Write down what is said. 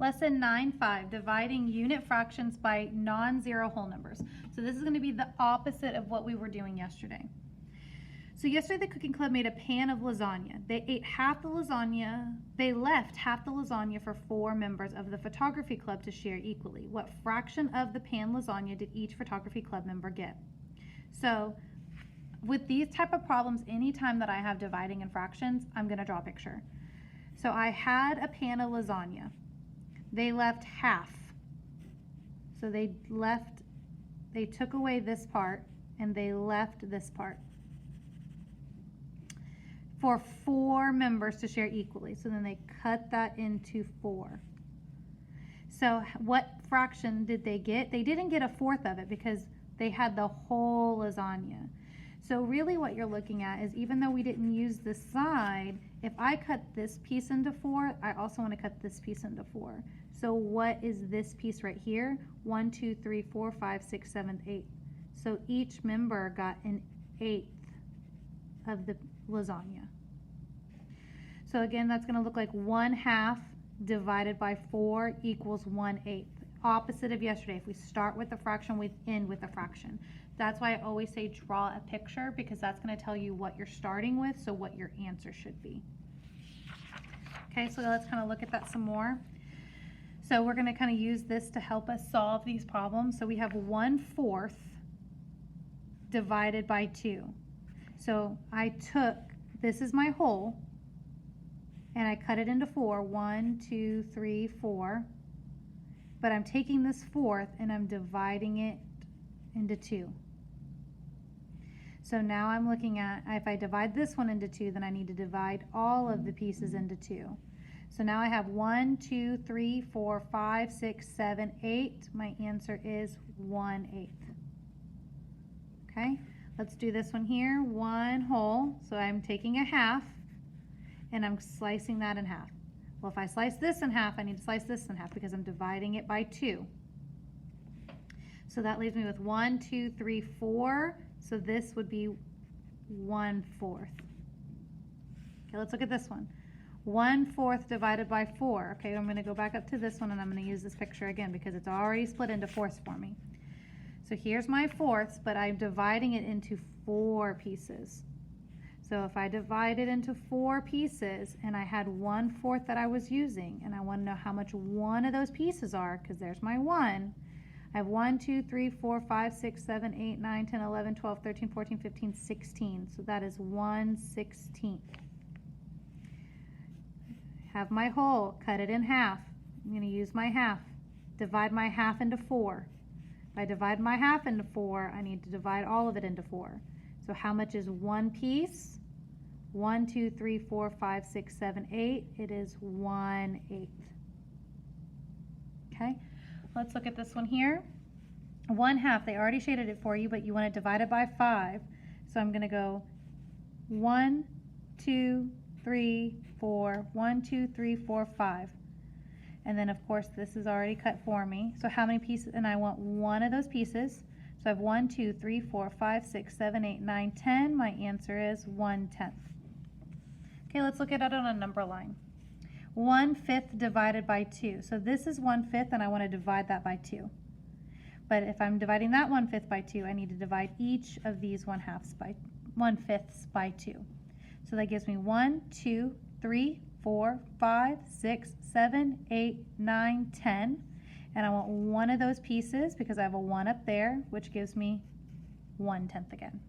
Lesson 9-5, dividing unit fractions by non-zero whole numbers. So this is going to be the opposite of what we were doing yesterday. So yesterday the cooking club made a pan of lasagna. They ate half the lasagna, they left half the lasagna for 4 members of the photography club to share equally. What fraction of the pan lasagna did each photography club member get? So with these type of problems, anytime that I have dividing in fractions, I'm going to draw a picture. So I had a pan of lasagna. They left half. So they took away this part and they left this part for 4 members to share equally. So then they cut that into 4. So what fraction did they get? They didn't get a fourth of it because they had the whole lasagna. So really what you're looking at is, even though we didn't use this side, if I cut this piece into 4, I also want to cut this piece into 4. So what is this piece right here? 1, 2, 3, 4, 5, 6, 7, 8. So each member got an 1/8 of the lasagna. So again, that's going to look like 1/2 divided by 4 equals 1/8. Opposite of yesterday. If we start with the fraction, we end with the fraction. That's why I always say draw a picture, because that's going to tell you what you're starting with, so what your answer should be. Okay, so let's kind of look at that some more. So we're going to kind of use this to help us solve these problems. So we have 1/4 divided by 2. So I took, this is my whole, and I cut it into 4. 1, 2, 3, 4. But I'm taking this 1/4 and I'm dividing it into 2. So now I'm looking at, if I divide this one into 2, then I need to divide all of the pieces into 2. So now I have 1, 2, 3, 4, 5, 6, 7, 8. My answer is 1/8. Okay, let's do this one here. 1 whole, so I'm taking a half and I'm slicing that in half. Well, if I slice this in half, I need to slice this in half because I'm dividing it by 2. So that leaves me with 1, 2, 3, 4. So this would be 1/4. Okay, let's look at this one. 1/4 divided by 4. Okay, I'm going to go back up to this one and I'm going to use this picture again because it's already split into fourths for me. So here's my fourths, but I'm dividing it into 4 pieces. So if I divide it into 4 pieces and I had 1/4 that I was using, and I want to know how much one of those pieces are, because there's my 1. I have 1, 2, 3, 4, 5, 6, 7, 8, 9, 10, 11, 12, 13, 14, 15, 16. So that is 1/16. Have my whole, cut it in half. I'm going to use my half. Divide my half into 4. If I divide my half into 4, I need to divide all of it into 4. So how much is one piece? 1, 2, 3, 4, 5, 6, 7, 8. It is 1/8. Okay, let's look at this one here. 1/2, they already shaded it for you, but you want to divide it by 5. So I'm going to go 1, 2, 3, 4, 1, 2, 3, 4, 5. And then of course this is already cut for me. So how many pieces? And I want one of those pieces. So I have 1, 2, 3, 4, 5, 6, 7, 8, 9, 10. My answer is 1/10. Okay, let's look at it on a number line. 1/5 divided by 2. So this is 1/5 and I want to divide that by 2. But if I'm dividing that 1/5 by 2, I need to divide each of these 1/5 by 2. So that gives me 1, 2, 3, 4, 5, 6, 7, 8, 9, 10. And I want one of those pieces because I have a 1 up there, which gives me 1/10 again.